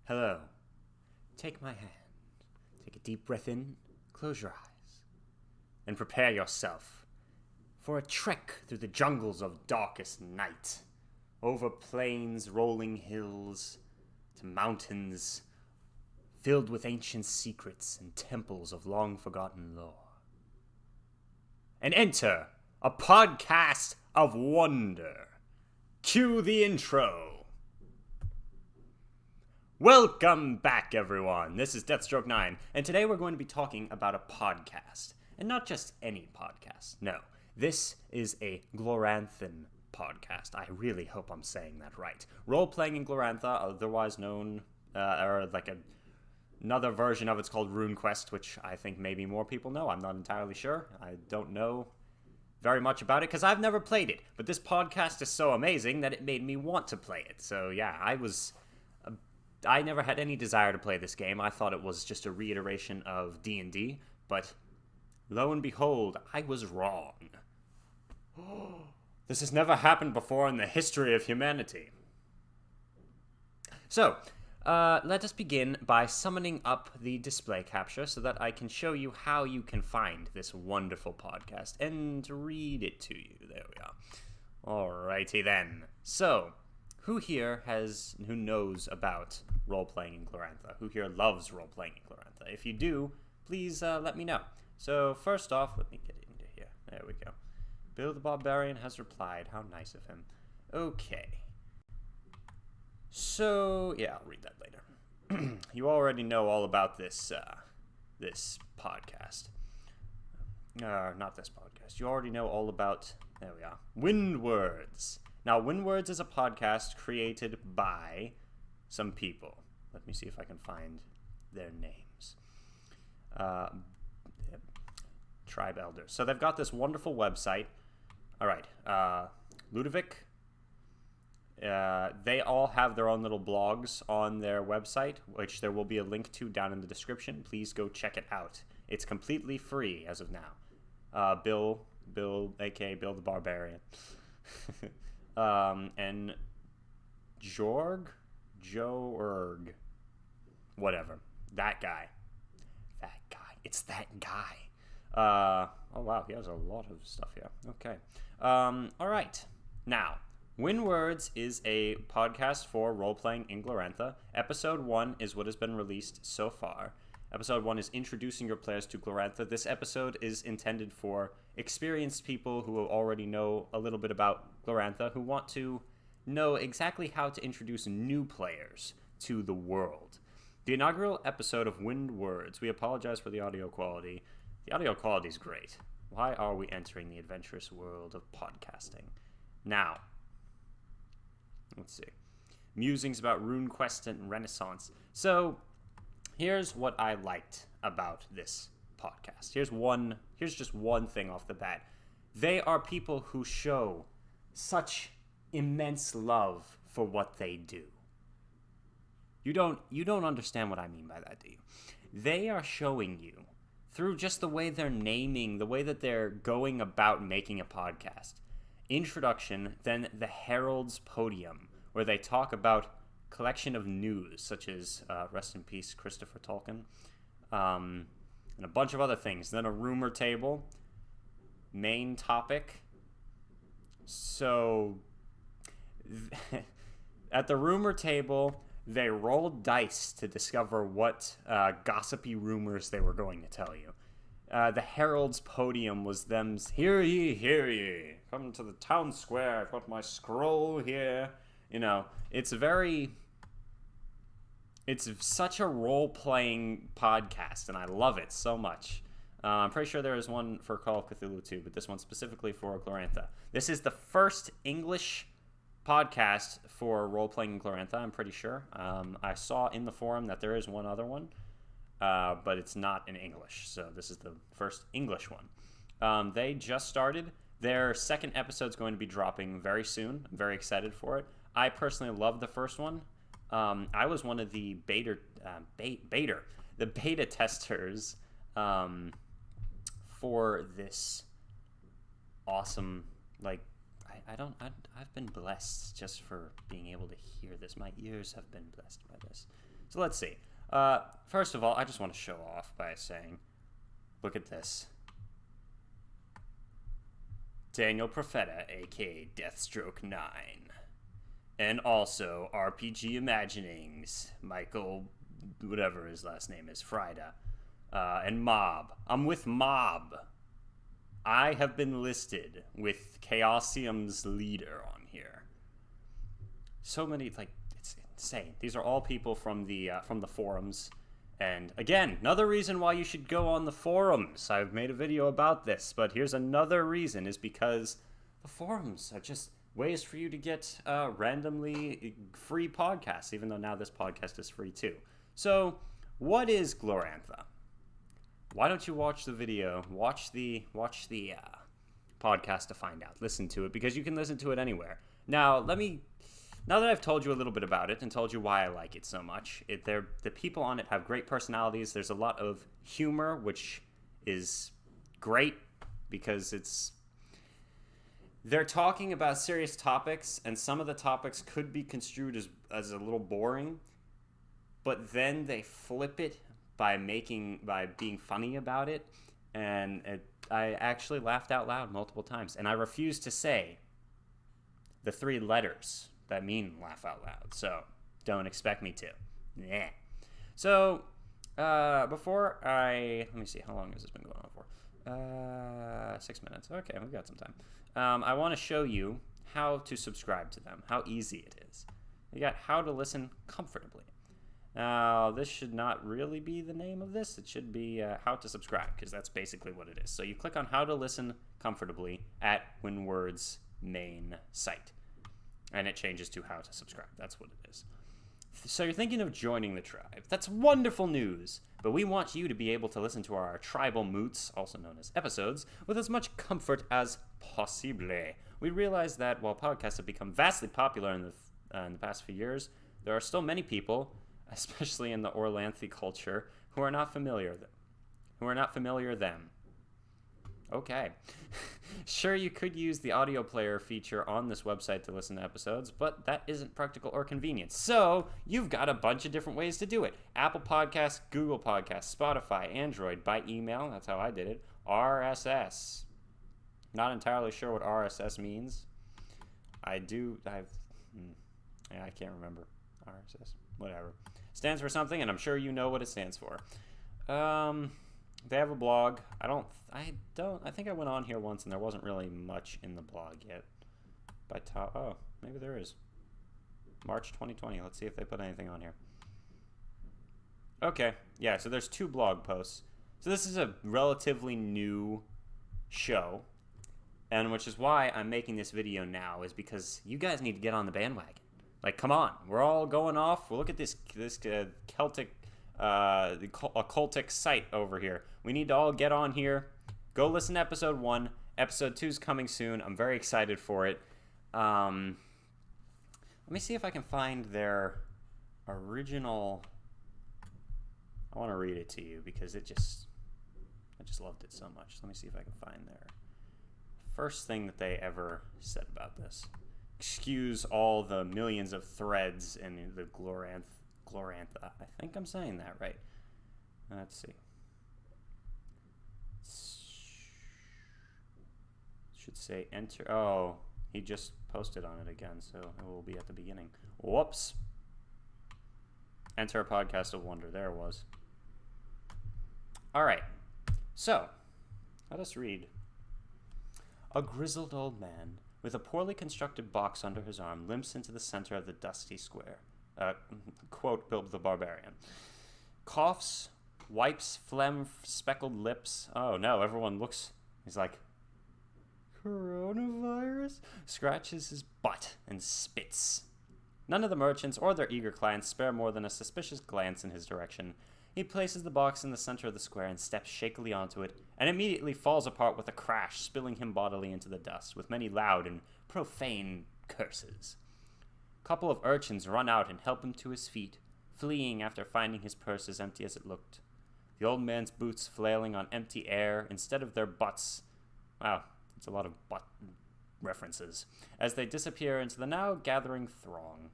Hello. Take my hand. Take a deep breath in, close your eyes, and prepare yourself for a trek through the jungles of darkest night, over plains, rolling hills, to mountains filled with ancient secrets and temples of long-forgotten lore. And enter a podcast of wonder. Cue the intro. Welcome back, everyone. This is Deathstroke9, and today we're going to be talking about a podcast. And not just any podcast, no. This is a Gloranthan podcast. I really hope I'm saying that right. Role-playing in Glorantha, otherwise known, another version of it's called RuneQuest, which I think maybe more people know. I'm not entirely sure. I don't know very much about it because I've never played it. But this podcast is so amazing that it made me want to play it. So yeah, I never had any desire to play this game. I thought it was just a reiteration of D&D, but lo and behold, I was wrong. This has never happened before in the history of humanity. So, let us begin by summoning up the display capture so that I can show you how you can find this wonderful podcast and read it to you. There we are. Alrighty then. So, who knows about role-playing in Glorantha? Who here loves role-playing in Glorantha? If you do, please let me know. So first off, let me get into here. There we go. Bill the Barbarian has replied. How nice of him. Okay. So, yeah, I'll read that later. You already know all about this podcast. Not this podcast. You already know all about, there we are, Windwords. Now, Windwords is a podcast created by some people. Let me see if I can find their names. Tribe Elders. So they've got this wonderful website. All right. Ludovic. They all have their own little blogs on their website, which there will be a link to down in the description. Please go check it out. It's completely free as of now. Bill, a.k.a. Bill the Barbarian. And Jorg, whatever, that guy, it's that guy. Oh wow, he has a lot of stuff here. Okay. All right. Now, Windwords is a podcast for role-playing in Glorantha. Episode 1 is what has been released so far. Episode 1 is introducing your players to Glorantha. This episode is intended for experienced people who already know a little bit about Glorantha, who want to know exactly how to introduce new players to the world. The inaugural episode of Windwords. We apologize for the audio quality. The audio quality is great. Why are we entering the adventurous world of podcasting? Now, let's see. Musings about RuneQuest and Renaissance. So, here's what I liked about this podcast. Here's just one thing off the bat. They are people who show such immense love for what they do. You don't understand what I mean by that, do you? They are showing you through just the way they're naming, the way that they're going about making a podcast. Introduction, then the Herald's Podium, where they talk about collection of news, such as rest in peace Christopher Tolkien, and a bunch of other things. Then a rumor table, main topic. So at the rumor table, they rolled dice to discover what gossipy rumors they were going to tell you. The Herald's Podium was them, hear ye, come to the town square, I've got my scroll here. You know, it's such a role-playing podcast, and I love it so much. I'm pretty sure there is one for Call of Cthulhu too, but this one's specifically for Glorantha. This is the first English podcast for role-playing in Glorantha, I'm pretty sure. I saw in the forum that there is one other one, but it's not in English, so this is the first English one. They just started. Their second episode's going to be dropping very soon. I'm very excited for it. I personally love the first one. I was one of the beta testers for this awesome, I've been blessed just for being able to hear this. My ears have been blessed by this. So let's see. First of all, I just want to show off by saying, look at this. Daniel Profeta, aka Deathstroke 9. And also RPG Imaginings, Michael, whatever his last name is, Frida. And Mob. I'm with Mob. I have been listed with Chaosium's leader on here. So many, like, it's insane. These are all people from the forums. And again, another reason why you should go on the forums. I've made a video about this, but here's another reason, is because the forums are just ways for you to get randomly free podcasts, even though now this podcast is free too. So, what is Glorantha? Why don't you watch the video, watch the podcast to find out. Listen to it, because you can listen to it anywhere. Now that I've told you a little bit about it and told you why I like it so much, the people on it have great personalities. There's a lot of humor, which is great because they're talking about serious topics, and some of the topics could be construed as a little boring, but then they flip it by being funny about it, and I actually laughed out loud multiple times, and I refuse to say the 3 letters that mean laugh out loud, so don't expect me to. Yeah. So, let me see, how long has this been going on for? 6 minutes. Okay, we've got some time. I want to show you how to subscribe to them, how easy it is. You got how to listen comfortably. Now, this should not really be the name of this. It should be how to subscribe, because that's basically what it is. So you click on how to listen comfortably at WinWord's main site, and it changes to how to subscribe. That's what it is. So you're thinking of joining the tribe. That's wonderful news, but we want you to be able to listen to our tribal moots, also known as episodes, with as much comfort as possible. We realize that while podcasts have become vastly popular in the past few years, there are still many people, especially in the Orlanthi culture, who are not familiar them. Okay. Sure, you could use the audio player feature on this website to listen to episodes, but that isn't practical or convenient. So, you've got a bunch of different ways to do it. Apple Podcasts, Google Podcasts, Spotify, Android, by email, that's how I did it, RSS. Not entirely sure what RSS means. I can't remember. RSS, whatever. Stands for something, and I'm sure you know what it stands for. They have a blog. I think I went on here once and there wasn't really much in the blog yet. Maybe there is. March 2020. Let's see if they put anything on here. Okay. Yeah, so there's 2 blog posts. So this is a relatively new show, and which is why I'm making this video now, is because you guys need to get on the bandwagon. Like, come on. We're all going off. Well, look at this Celtic occultic site over here. We need to all get on here. Go listen to episode 1. Episode 2 is coming soon. I'm very excited for it. Let me see if I can find their original. I want to read it to you because I just loved it so much. Let me see if I can find their first thing that they ever said about this. Excuse all the millions of threads in the Glorantha. I think I'm saying that right. Let's see. Should say enter. Oh, he just posted on it again, so it will be at the beginning. Whoops. Enter a podcast of wonder. There it was. All right. So, let us read. A grizzled old man with a poorly constructed box under his arm limps into the center of the dusty square. Quote, Bill the Barbarian. Coughs, wipes phlegm-speckled lips. Oh no, everyone looks. He's like, coronavirus? Scratches his butt and spits. None of the merchants or their eager clients spare more than a suspicious glance in his direction. He places the box in the center of the square and steps shakily onto it, and immediately falls apart with a crash, spilling him bodily into the dust, with many loud and profane curses. A couple of urchins run out and help him to his feet, fleeing after finding his purse as empty as it looked. The old man's boots flailing on empty air instead of their butts. Wow, it's a lot of butt references, as they disappear into the now gathering throng.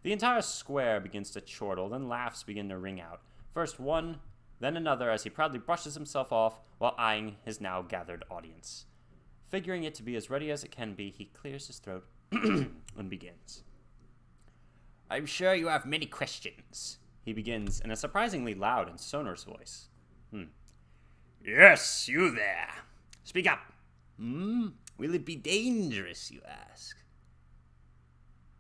The entire square begins to chortle, then laughs begin to ring out. First one, then another, as he proudly brushes himself off while eyeing his now gathered audience. Figuring it to be as ready as it can be, he clears his throat and begins. I'm sure you have many questions, he begins in a surprisingly loud and sonorous voice. Yes, you there. Speak up. Will it be dangerous, you ask?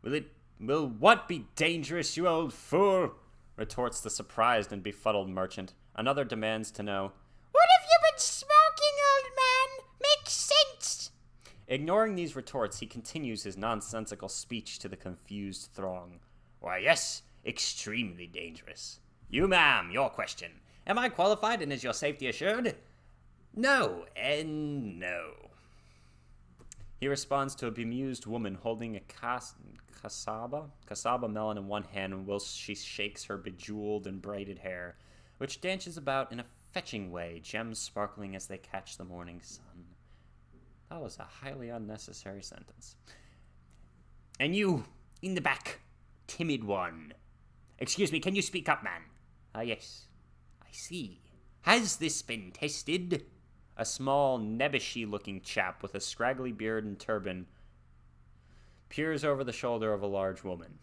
Will what be dangerous, you old fool? Retorts the surprised and befuddled merchant. Another demands to know, what have you been smoking, old man? Makes sense. Ignoring these retorts, he continues his nonsensical speech to the confused throng. Why, yes, extremely dangerous. You, ma'am, your question. Am I qualified and is your safety assured? No, and no. He responds to a bemused woman holding a cassava melon in one hand whilst she shakes her bejeweled and braided hair, which dances about in a fetching way, gems sparkling as they catch the morning sun. That was a highly unnecessary sentence. And you, in the back, timid one. Excuse me, can you speak up, man? Yes. I see. Has this been tested? A small, nebbishy-looking chap with a scraggly beard and turban peers over the shoulder of a large woman.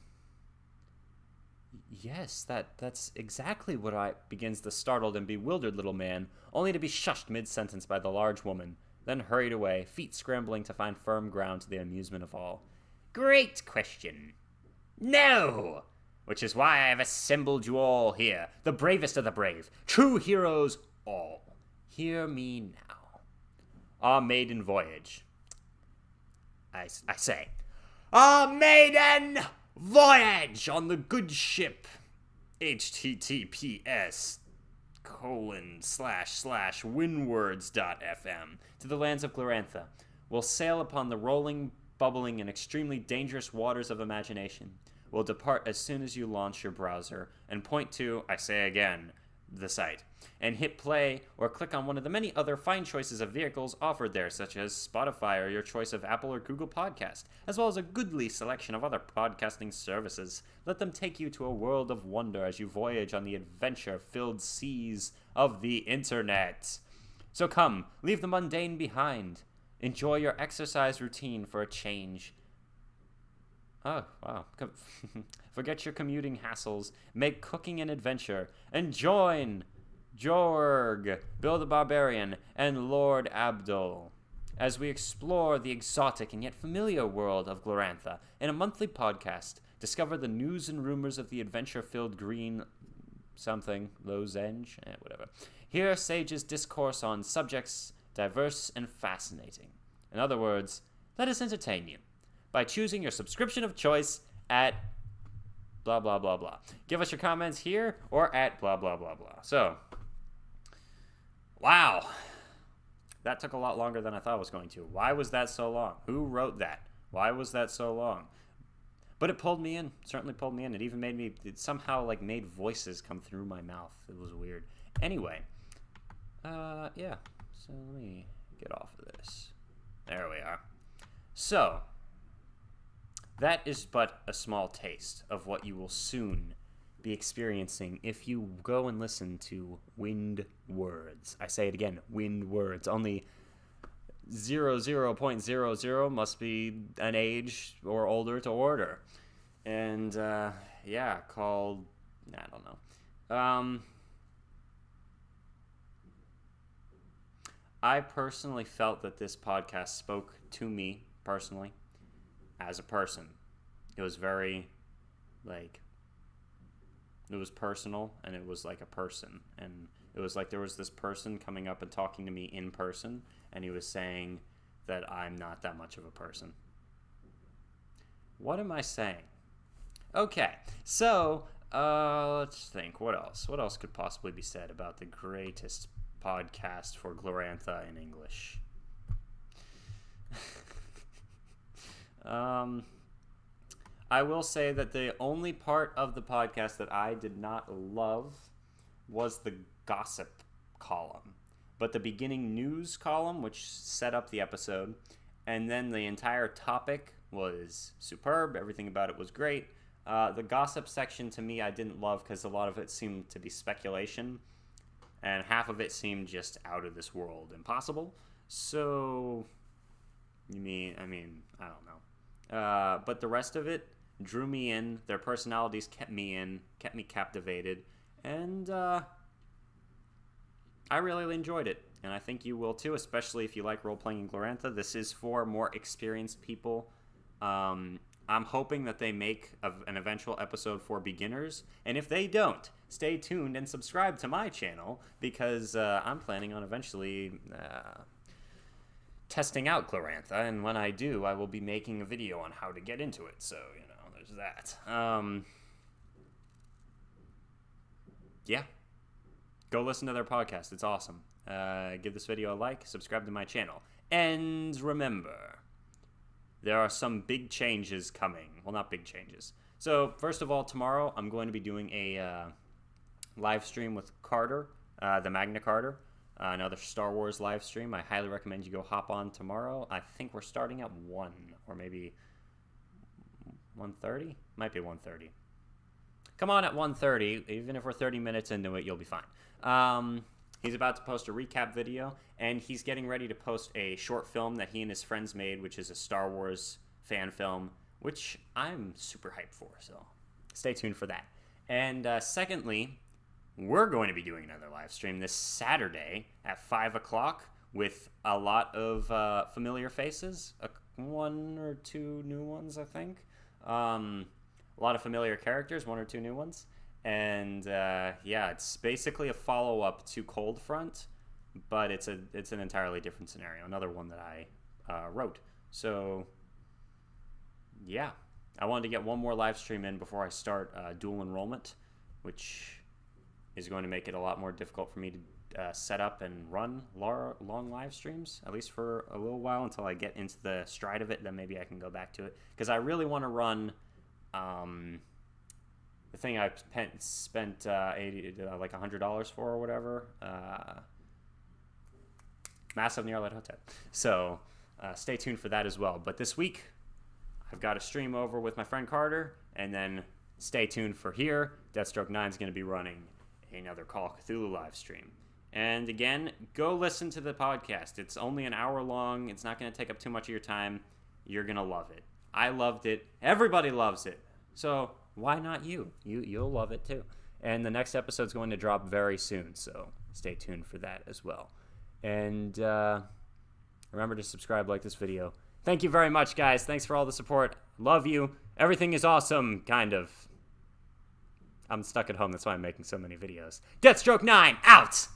Yes, that's exactly what begins the startled and bewildered little man, only to be shushed mid-sentence by the large woman, then hurried away, feet scrambling to find firm ground to the amusement of all. Great question. No! Which is why I have assembled you all here, the bravest of the brave, true heroes all. Hear me now. Our maiden voyage. I say, our maiden voyage on the good ship https://windwords.fm to the lands of Glorantha will sail upon the rolling, bubbling, and extremely dangerous waters of imagination. Will depart as soon as you launch your browser and point to, I say again, the site, and hit play or click on one of the many other fine choices of vehicles offered there, such as Spotify or your choice of Apple or Google Podcast, as well as a goodly selection of other podcasting services. Let them take you to a world of wonder as you voyage on the adventure-filled seas of the internet. So come, leave the mundane behind. Enjoy your exercise routine for a change. Oh, wow. Forget your commuting hassles. Make cooking an adventure. And join Jorg, Bill the Barbarian, and Lord Abdul as we explore the exotic and yet familiar world of Glorantha in a monthly podcast. Discover the news and rumors of the adventure-filled green something, lozenge, whatever. Hear sages discourse on subjects diverse and fascinating. In other words, let us entertain you by choosing your subscription of choice at blah, blah, blah, blah. Give us your comments here or at blah, blah, blah, blah. So, wow. That took a lot longer than I thought it was going to. Why was that so long? Who wrote that? Why was that so long? But it pulled me in. Certainly pulled me in. It even it somehow like made voices come through my mouth. It was weird. Anyway, yeah. So let me get off of this. There we are. So, that is but a small taste of what you will soon be experiencing if you go and listen to Wind Words. I say it again, Wind Words. Only 00.00 must be an age or older to order. And, yeah, called, I don't know. I personally felt that this podcast spoke to me personally as a person. It was very, like, it was personal, and it was like a person. And it was like there was this person coming up and talking to me in person, and he was saying that I'm not that much of a person. What am I saying? Okay, so, let's think. What else? What else could possibly be said about the greatest podcast for Glorantha in English? I will say that the only part of the podcast that I did not love was the gossip column. But the beginning news column, which set up the episode, and then the entire topic was superb. Everything about it was great. The gossip section, to me, I didn't love because a lot of it seemed to be speculation, and half of it seemed just out of this world, impossible. So, I mean, I don't know. But the rest of it drew me in. Their personalities kept me captivated, and I really enjoyed it. And I think you will too, especially if you like role-playing in Glorantha. This is for more experienced people. I'm hoping that they make an eventual episode for beginners. And if they don't, stay tuned and subscribe to my channel, because I'm planning on eventually testing out Glorantha. And when I do, I will be making a video on how to get into it. So, there's that. Yeah. Go listen to their podcast. It's awesome. Give this video a like, subscribe to my channel. And remember, there are some big changes coming. Well, not big changes. So, first of all, tomorrow I'm going to be doing a live stream with Carter, the Magna Carter, another Star Wars live stream. I highly recommend you go hop on tomorrow. I think we're starting at 1 or maybe 1:30? Might be 1:30. Come on at 1:30. Even if we're 30 minutes into it, you'll be fine. He's about to post a recap video, and he's getting ready to post a short film that he and his friends made, which is a Star Wars fan film, which I'm super hyped for, so stay tuned for that. And secondly, we're going to be doing another live stream this Saturday at 5 o'clock with a lot of familiar faces, 1 or 2 new ones, I think. A lot of familiar characters, 1 or 2 new ones. And yeah, it's basically a follow-up to Cold Front, but it's an entirely different scenario, another one that I wrote. So yeah, I wanted to get one more live stream in before I start dual enrollment, which is going to make it a lot more difficult for me to set up and run long live streams, at least for a little while, until I get into the stride of it. Then maybe I can go back to it, because I really want to run the thing I spent like $100 for or whatever, Massive Nearlight Hotel. So stay tuned for that as well. But this week, I've got a stream over with my friend Carter, and then stay tuned for here. Deathstroke 9 is going to be running another Call of Cthulhu live stream. And again, go listen to the podcast. It's only an hour long. It's not going to take up too much of your time. You're going to love it. I loved it. Everybody loves it. So why not you? You'll love it too. And the next episode's going to drop very soon, so stay tuned for that as well. And remember to subscribe, like this video. Thank you very much, guys. Thanks for all the support. Love you. Everything is awesome, kind of. I'm stuck at home. That's why I'm making so many videos. Deathstroke 9, out!